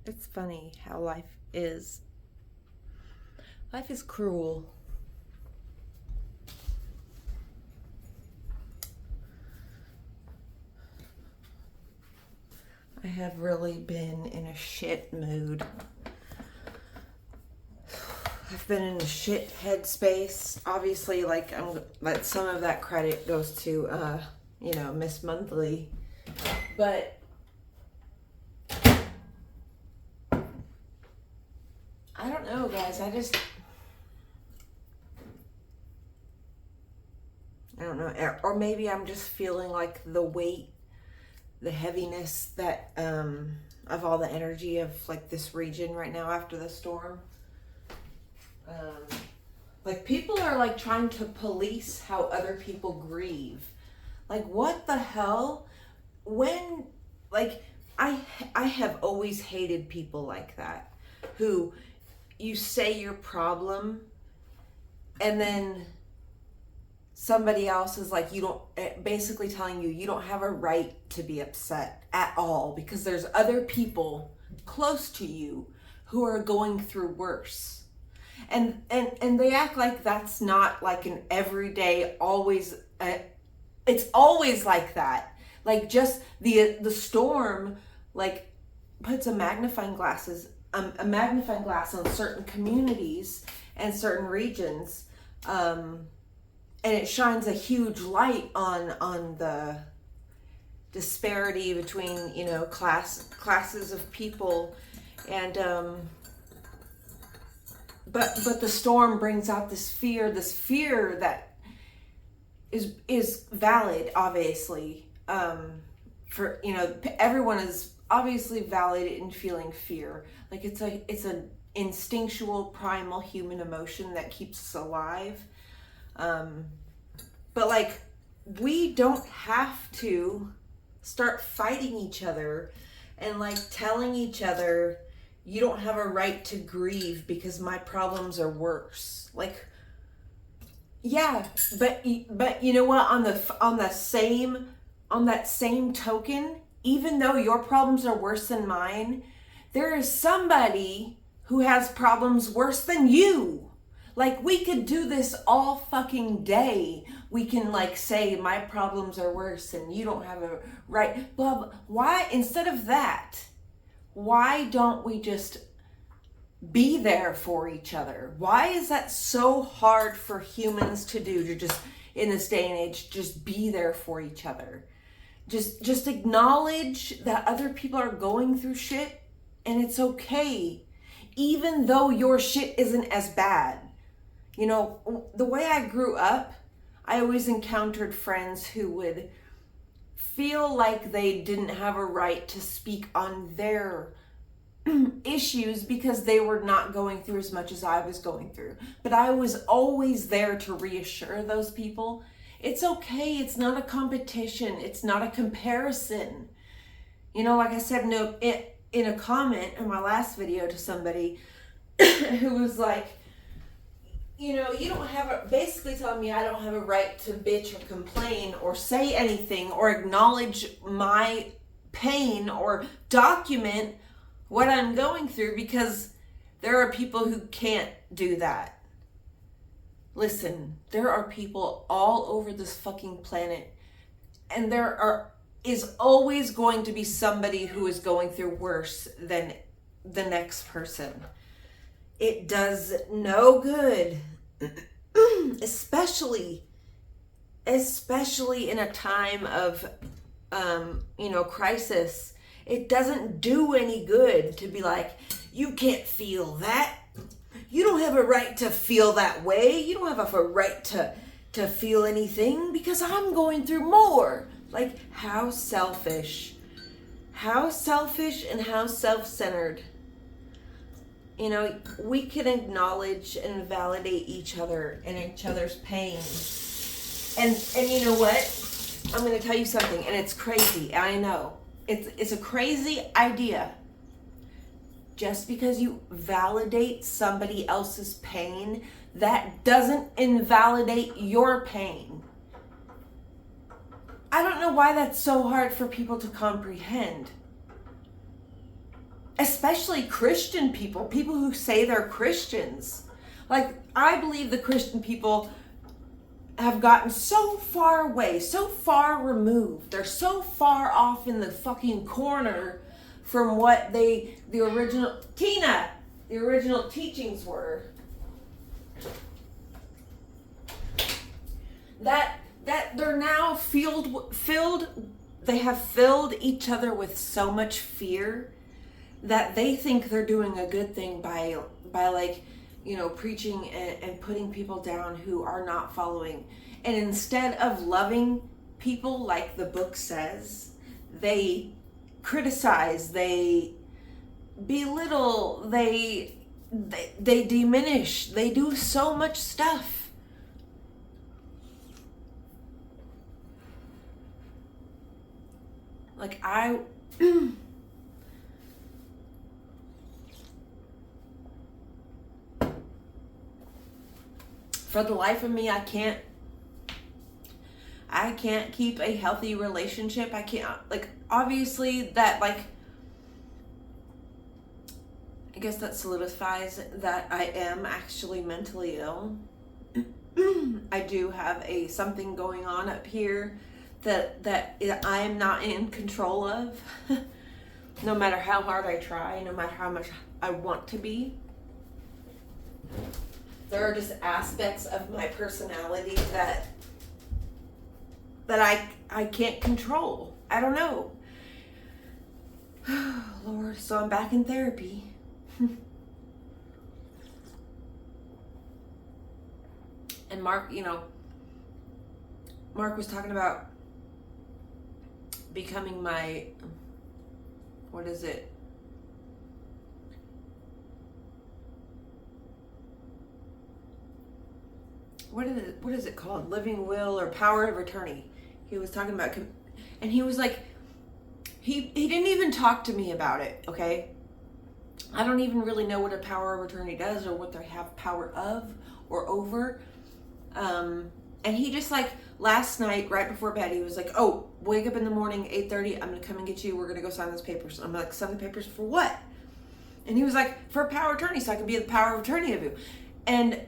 It's funny how life is. Life is cruel. I have really been in a shit mood. I've been in a shit headspace. Obviously, like some of that credit goes to Miss Monthly. But I don't know, guys. I don't know. Or maybe I'm just feeling like the weight, the heaviness that of all the energy of like this region right now after the storm. Like people are like trying to police how other people grieve. Like what the hell? When like I have always hated people like that who you say your problem and then somebody else is like, you don't, basically telling you you don't have a right to be upset at all because there's other people close to you who are going through worse. And they act like that's not like an everyday, always, it's always like that. Like just the storm, like puts a magnifying glass on certain communities and certain regions, and it shines a huge light on the disparity between classes of people, and but the storm brings out this fear that is valid, obviously. For everyone is obviously valid in feeling fear. Like it's an instinctual, primal human emotion that keeps us alive. But like we don't have to start fighting each other and like telling each other you don't have a right to grieve because my problems are worse. Like, yeah, but you know what? On that same token, even though your problems are worse than mine, there is somebody who has problems worse than you. Like we could do this all fucking day. We can like say my problems are worse and you don't have a right. Blah, blah. Why, instead of that, why don't we just be there for each other? Why is that so hard for humans to do, to just in this day and age just be there for each other? Just acknowledge that other people are going through shit and it's okay, even though your shit isn't as bad. You know, the way I grew up, I always encountered friends who would feel like they didn't have a right to speak on their issues because they were not going through as much as I was going through. But I was always there to reassure those people. It's okay. It's not a competition. It's not a comparison. You know, like I said in a comment in my last video to somebody who was like, you don't have basically telling me I don't have a right to bitch or complain or say anything or acknowledge my pain or document what I'm going through because there are people who can't do that. Listen, there are people all over this fucking planet, and is always going to be somebody who is going through worse than the next person. It does no good, especially in a time of, crisis. It doesn't do any good to be like, you can't feel that. You don't have a right to feel that way. You don't have a right to feel anything because I'm going through more. Like, how selfish. How selfish and how self-centered. We can acknowledge and validate each other and each other's pain. And you know what? I'm going to tell you something, and it's crazy. I know. It's a crazy idea. Just because you validate somebody else's pain, that doesn't invalidate your pain. I don't know why that's so hard for people to comprehend. especially Christian people, people who say they're Christians. Like, I believe the Christian people have gotten so far away, so far removed. They're so far off in the fucking corner from what the original teachings were. That they're now they have filled each other with so much fear that they think they're doing a good thing by like, you know, preaching and putting people down who are not following. And instead of loving people like the book says, they criticize, they belittle, they diminish, they do so much stuff. Like, for the life of me, I can't keep a healthy relationship. I can't, like, obviously that, like, I guess that solidifies that I am actually mentally ill. I do have something going on up here that I am not in control of. No matter how hard I try, no matter how much I want to be. There are just aspects of my personality that I can't control. I don't know. Lord, so I'm back in therapy. And Mark was talking about becoming my, what is it? What is it called? Living will or power of attorney. He was talking about, and he was like, he didn't even talk to me about it, okay? I don't even really know what a power of attorney does or what they have power of or over. And he just, like, last night, right before bed, he was like, oh, wake up in the morning, 8:30, I'm going to come and get you. We're going to go sign those papers. I'm like, sign the papers for what? And he was like, for a power of attorney, so I can be the power of attorney of you. And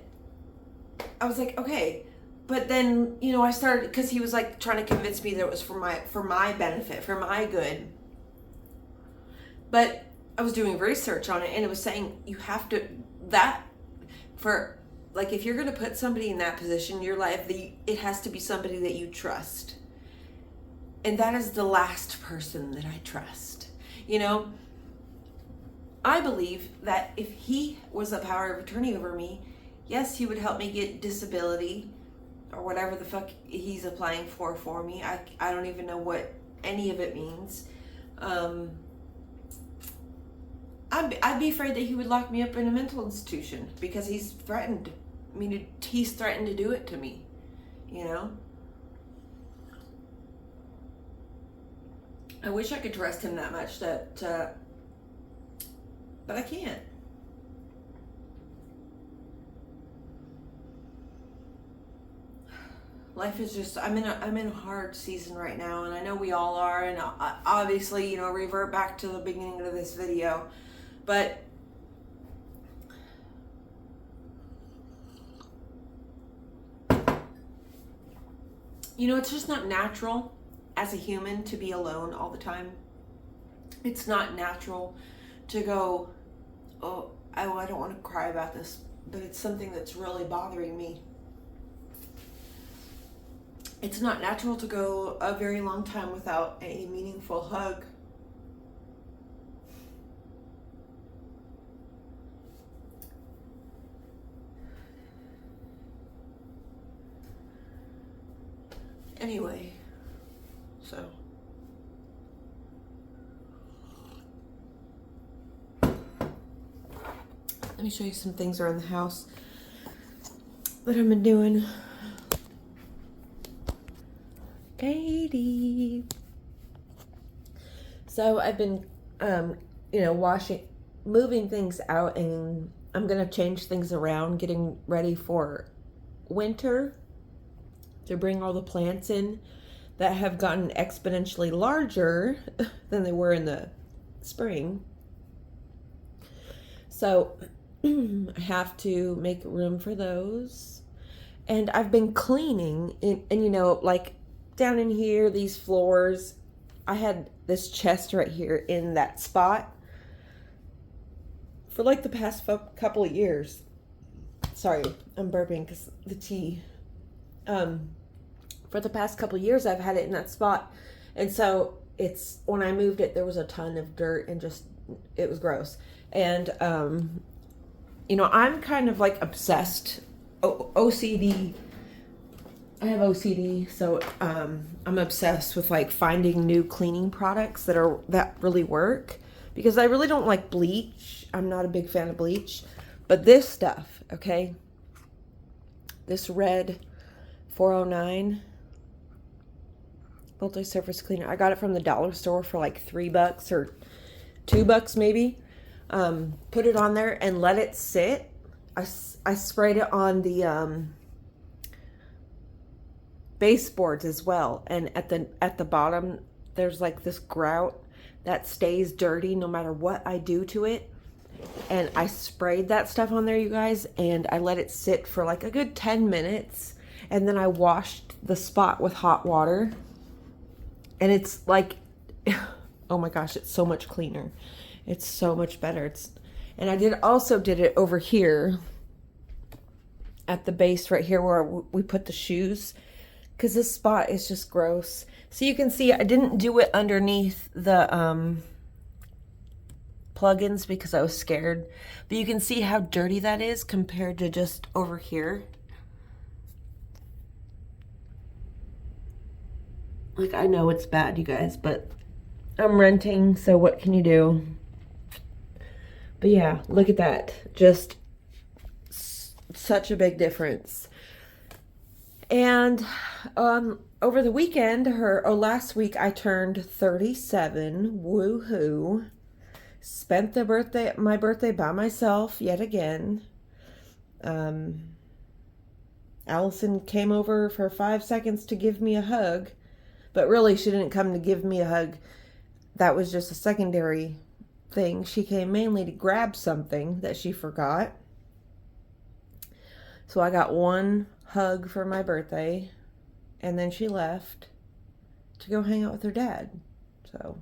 I was like, okay. But then, you know, I started, because he was, like, trying to convince me that it was for my benefit, for my good. But I was doing research on it, and it was saying you have to, like, if you're going to put somebody in that position in your life, it has to be somebody that you trust. And that is the last person that I trust. You know, I believe that if he was a power of attorney over me, yes, he would help me get disability or whatever the fuck he's applying for me. I don't even know what any of it means. I'd be afraid that he would lock me up in a mental institution because he's threatened. I mean, he's threatened to do it to me, you know? I wish I could trust him that much but I can't. Life is just, I'm in a hard season right now, and I know we all are, and obviously, you know, revert back to the beginning of this video, but you know, it's just not natural as a human to be alone all the time. It's not natural to go, oh, I don't want to cry about this, but it's something that's really bothering me. It's not natural to go a very long time without a meaningful hug. Anyway, so let me show you some things around the house that I've been doing. Katie. So I've been, you know, moving things out, and I'm going to change things around, getting ready for winter, to bring all the plants in that have gotten exponentially larger than they were in the spring. So I have to make room for those. And I've been cleaning, and you know, like down in here, these floors, I had this chest right here in that spot for like the past couple of years. Sorry, I'm burping because the tea. For the past couple of years, I've had it in that spot. And so it's, when I moved it, there was a ton of dirt and just, it was gross. And, you know, I'm kind of like obsessed. OCD. I have OCD, so I'm obsessed with like finding new cleaning products that really work, because I really don't like bleach. I'm not a big fan of bleach, but this stuff, okay, this red 409 multi-surface cleaner, I got it from the dollar store for like $3 or $2 maybe. Put it on there and let it sit. I sprayed it on the baseboards as well, and at the bottom there's like this grout that stays dirty no matter what I do to it. And I sprayed that stuff on there, you guys, and I let it sit for like a good 10 minutes, and then I washed the spot with hot water, and it's like, oh my gosh, it's so much cleaner. It's so much better. And I did it over here at the base right here where we put the shoes, because this spot is just gross. So you can see I didn't do it underneath the plugins because I was scared, but you can see how dirty that is compared to just over here. Like, I know it's bad, you guys, but I'm renting, so what can you do? But yeah, look at that. Just such a big difference. And over the weekend, last week, I turned 37. Woohoo. Spent my birthday by myself yet again. Allison came over for 5 seconds to give me a hug, but really she didn't come to give me a hug. That was just a secondary thing. She came mainly to grab something that she forgot. So I got one hug for my birthday, and then she left to go hang out with her dad. So,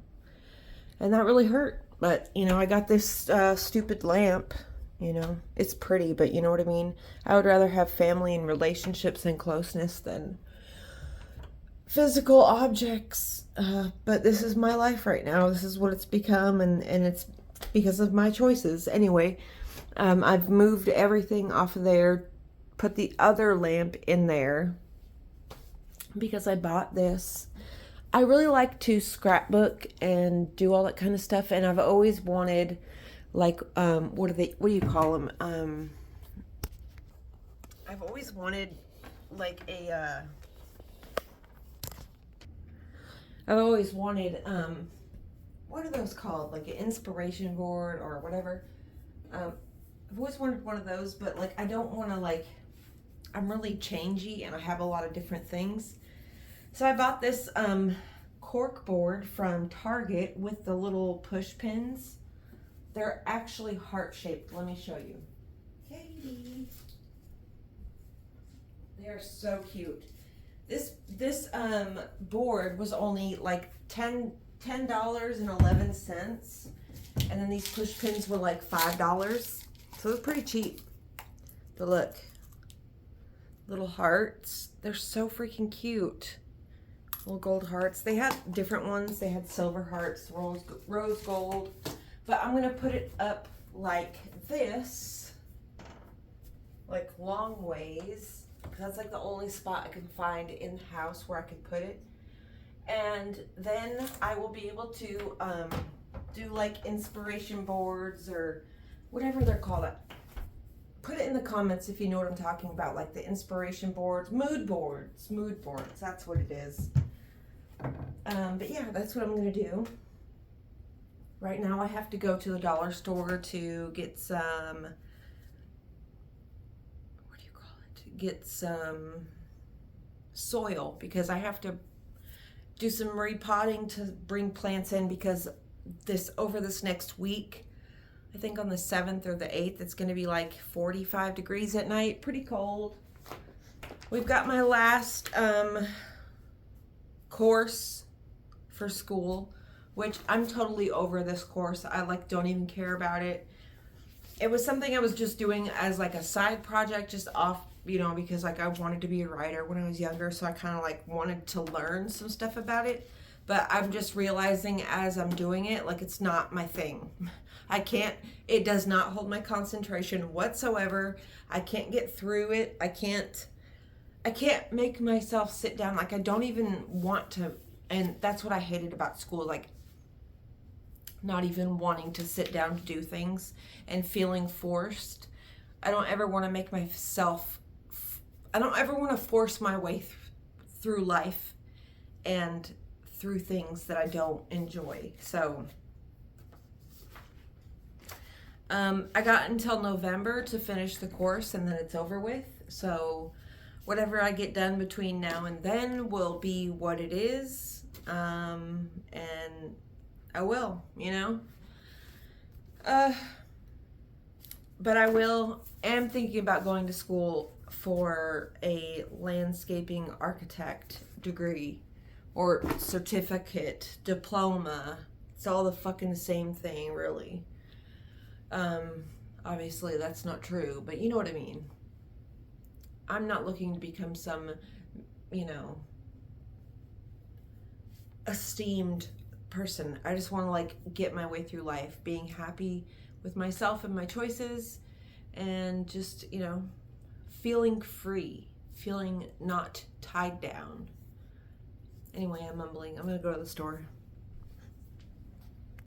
and that really hurt. But, you know, I got this stupid lamp, you know. It's pretty, but you know what I mean? I would rather have family and relationships and closeness than physical objects. But this is my life right now. This is what it's become, and it's because of my choices. Anyway, I've moved everything off of there, put the other lamp in there because I bought this. I really like to scrapbook and do all that kind of stuff, and I've always wanted, like, what do you call them? I've always wanted like what are those called? Like an inspiration board or whatever. I've always wanted one of those, but like I don't want to, like, I'm really changey and I have a lot of different things. So I bought this cork board from Target with the little push pins. They're actually heart-shaped. Let me show you. Katie. They're so cute. This board was only like $10.11, and then these push pins were like $5. So it was pretty cheap. But look, little hearts. They're so freaking cute. Little gold hearts. They had different ones. They had silver hearts, rose gold. But I'm going to put it up like this, like long ways. That's like the only spot I can find in the house where I could put it. And then I will be able to do like inspiration boards or whatever they're called. Put it in the comments if you know what I'm talking about, like the inspiration boards, mood boards, that's what it is. But yeah, that's what I'm going to do. Right now I have to go to the dollar store to get some, what do you call it? Get some soil, because I have to do some repotting to bring plants in, because over this next week, I think on the 7th or the 8th, it's going to be like 45 degrees at night. Pretty cold. We've got my last course for school, which I'm totally over this course. I like don't even care about it. It was something I was just doing as like a side project, just off, you know, because like I wanted to be a writer when I was younger, so I kind of like wanted to learn some stuff about it. But I'm just realizing as I'm doing it, like it's not my thing. It does not hold my concentration whatsoever. I can't get through it. I can't make myself sit down. Like I don't even want to, and that's what I hated about school, like not even wanting to sit down to do things and feeling forced. I don't ever want to make myself, I don't ever want to force my way through life and through things that I don't enjoy. So I got until November to finish the course and then it's over with. So whatever I get done between now and then will be what it is. And I will, you know. But I am thinking about going to school for a landscaping architect degree or certificate, diploma. It's all the fucking same thing, really. Obviously that's not true, but you know what I mean. I'm not looking to become some, you know, esteemed person. I just want to like get my way through life, being happy with myself and my choices, and just, you know, feeling free, feeling not tied down. Anyway, I'm mumbling. I'm gonna go to the store.